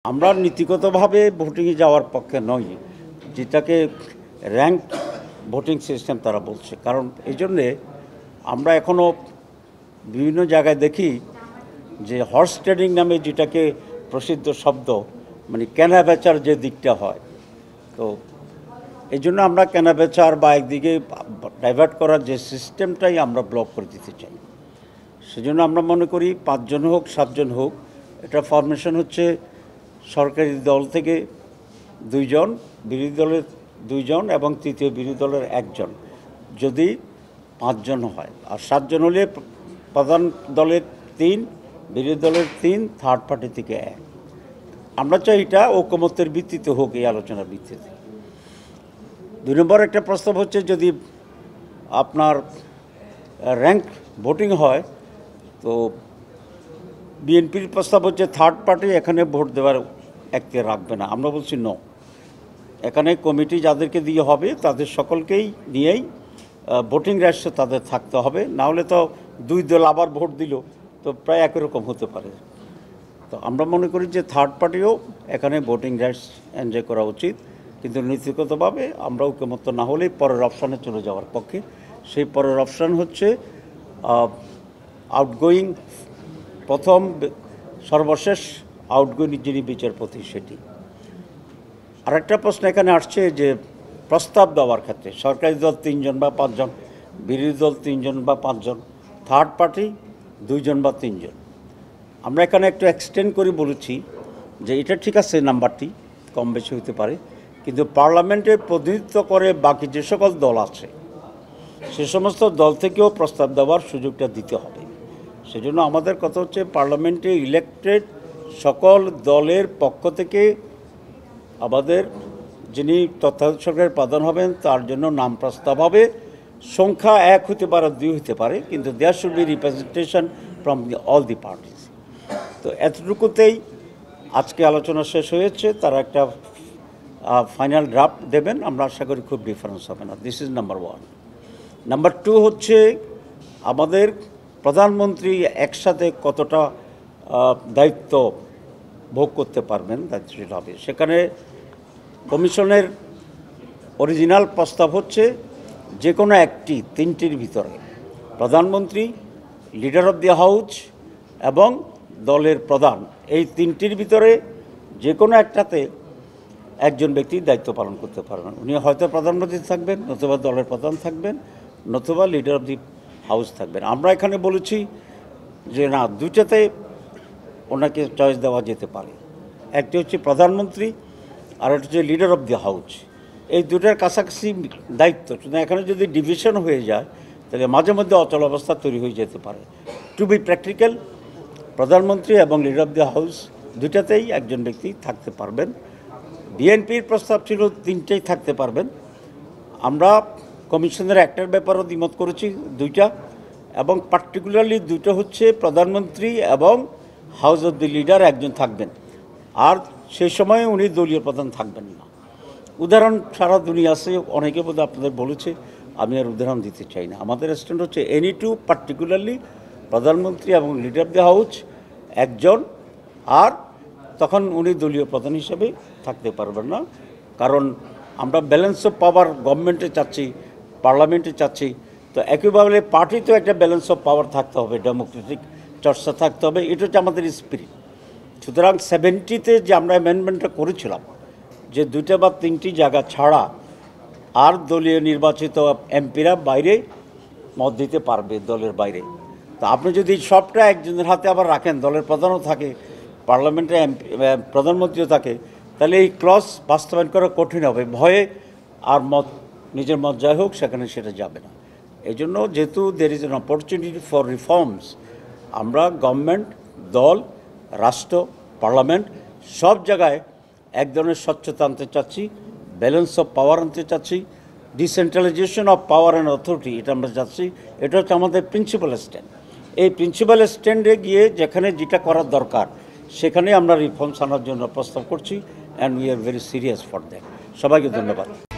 আমরা নীতিগতভাবে ভোটিংয়ে যাওয়ার পক্ষে নই, যেটাকে র্যাঙ্ক ভোটিং সিস্টেম তারা বলছে। কারণ এই জন্যে আমরা এখনও বিভিন্ন জায়গায় দেখি যে হর্স ট্রেডিং নামে যেটাকে প্রসিদ্ধ শব্দ, মানে কেনা বেচার যে দিকটা হয়, তো এই জন্য আমরা কেনা বেচার বা একদিকে ডাইভার্ট করার যে সিস্টেমটাই আমরা ব্লক করে দিতে চাই। সেজন্য আমরা মনে করি 5 জন হোক 7 জন হোক, এটা ফরমেশন হচ্ছে সরকারি দল থেকে 2 জন, বিরোধী দলের 2 জন এবং তৃতীয় বিরোধী দলের 1 জন, যদি 5 জন হয়। আর 7 জন হলে প্রধান দলের 3, বিরোধী দলের 3, থার্ড পার্টি থেকে 1। আমরা চাই এটা ঐকমত্যের ভিত্তিতে হোক, এই আলোচনার ভিত্তিতে। 2 নম্বর একটা প্রস্তাব হচ্ছে, যদি আপনার র্যাঙ্ক ভোটিং হয়, তো বিএনপির প্রস্তাব হচ্ছে থার্ড পার্টি এখানে ভোট দেওয়ার এখতিয়ার রাখবে না। আমরা বলছি নো, এখানে কমিটি যাদেরকে দিয়ে হবে তাদের সকলকেই নিয়েই ভোটিং রাইটস তাদের থাকতে হবে। না হলে তো 2 দল আবার ভোট দিল, তো প্রায় একই রকম হতে পারে। তো আমরা মনে করি যে থার্ড পার্টিও এখানে ভোটিং রাইটস এনজয় করা উচিত, কিন্তু নীতিগতভাবে আমরা ঐকমত্য না হলেই পরের অপশানে চলে যাওয়ার পক্ষে। সেই পরের অপশান হচ্ছে আউটগোয়িং, প্রথম সর্বশেষ আউটগোয়িং যিনি বিচারপতি, সেটি। আরেকটা প্রশ্ন এখানে আসছে যে প্রস্তাব দেওয়ার ক্ষেত্রে সরকারি দল 3 জন বা 5 জন, বিরোধী দল 3 জন বা 5 জন, থার্ড পার্টি 2 জন বা 3 জন। আমরা এখানে একটু এক্সটেন্ড করে বলেছি যে এটা ঠিক আছে, নাম্বারটি কম বেশি হতে পারে, কিন্তু পার্লামেন্টে প্রতিনিধিত্ব করে বাকি যে সকল দল আছে সে সমস্ত দল থেকেও প্রস্তাব দেওয়ার সুযোগটা দিতে হবে। সেজন্য আমাদের কথা হচ্ছে, পার্লামেন্টে ইলেক্টেড সকল দলের পক্ষ থেকে আমাদের যিনি তত্ত্বাবধায়ক সরকারের প্রধান হবেন তার জন্য নাম প্রস্তাব হবে। সংখ্যা 1 হতে পারে, 2 হতে পারে, কিন্তু there should be representation from all the parties. তো এতটুকুতেই আজকে আলোচনা শেষ হয়েছে। তারা একটা ফাইনাল ড্রাফট দেবেন, আমরা আশা করি খুব ডিফারেন্স হবে না। This is number 1। নাম্বার 2 হচ্ছে আমাদের প্রধানমন্ত্রী একসাথে কতটা দায়িত্ব ভোগ করতে পারবেন, দায়িত্বশীল হবে। সেখানে কমিশনের অরিজিনাল প্রস্তাব হচ্ছে যে কোনো একটি 3টির ভিতরে প্রধানমন্ত্রী, লিডার অফ দি হাউস এবং দলের প্রধান, এই 3টির ভিতরে যে কোনো একটাতে একজন ব্যক্তি দায়িত্ব পালন করতে পারবেন। উনি হয়তো প্রধানমন্ত্রী থাকবেন, নতুবা দলের প্রধান থাকবেন, নতুবা লিডার অফ দি হাউস থাকবেন। আমরা এখানে বলেছি যে না, 2টাতে ওনাকে চয়েস দেওয়া যেতে পারে। একটি হচ্ছে প্রধানমন্ত্রী আর একটা হচ্ছে লিডার অফ দি হাউস। এই 2টার কাছাকাছি দায়িত্ব। এখানে যদি ডিভিশন হয়ে যায় তাহলে মাঝে মধ্যে অচল অবস্থা তৈরি হয়ে যেতে পারে। টু বি প্র্যাকটিক্যাল, প্রধানমন্ত্রী এবং লিডার অফ দি হাউস 2টাতেই একজন ব্যক্তি থাকতে পারবেন। বিএনপির প্রস্তাব ছিল 3টেই থাকতে পারবেন। আমরা কমিশনের একটার ব্যাপারেও দ্বিমত করেছি, 2টা, এবং পার্টিকুলারলি 2টা হচ্ছে প্রধানমন্ত্রী এবং হাউস অফ দি লিডার একজন থাকবেন, আর সেই সময় উনি দলীয় প্রধান থাকবেন না। উদাহরণ সারা দুনিয়া আছে, অনেকে বোধহয় আপনাদের বলেছে, আমি আর উদাহরণ দিতে চাই না। আমাদের স্ট্যান্ড হচ্ছে এনি 2, পার্টিকুলারলি প্রধানমন্ত্রী এবং লিডার অফ দি হাউস একজন, আর তখন উনি দলীয় প্রধান হিসেবে থাকতে পারবেন না। কারণ আমরা ব্যালেন্স অফ পাওয়ার গভর্নমেন্টে চাচ্ছি, পার্লামেন্টে চাচ্ছি, তো একইভাবে পার্টিতেও একটা ব্যালেন্স অফ পাওয়ার থাকতে হবে, ডেমোক্রেটিক চর্চা থাকতে হবে। এটা হচ্ছে আমাদের স্পিরিট। সুতরাং 70তে যে আমরা অ্যামেন্ডমেন্টটা করেছিলাম যে 2টা বা 3টি জায়গা ছাড়া আর দলীয় নির্বাচিত এমপিরা বাইরে মত দিতে পারবে, দলের বাইরে। তো আপনি যদি সবটা একজনের হাতে আবার রাখেন, দলের প্রধানও থাকে, পার্লামেন্টে প্রধানমন্ত্রীও থাকে, তাহলে এই ক্লজ বাস্তবায়ন করা কঠিন হবে। ভয়ে আর নিজের মত যাই হোক সেখানে সেটা যাবে না। এই জন্য যেহেতু there is an opportunity for reforms, আমরা গভর্নমেন্ট, দল, রাষ্ট্র, পার্লামেন্ট সব জায়গায় এক ধরনের স্বচ্ছতা আনতে চাচ্ছি, ব্যালেন্স অফ পাওয়ার আনতে চাচ্ছি, decentralisation of power and authority, এটা আমরা চাচ্ছি। এটা হচ্ছে আমাদের প্রিন্সিপাল স্ট্যান্ড। এই প্রিন্সিপাল স্ট্যান্ডে গিয়ে যেখানে যেটা করার দরকার সেখানে আমরা রিফর্মস আনার জন্য প্রস্তাব করছি, and we are very serious for that. সবাইকে ধন্যবাদ।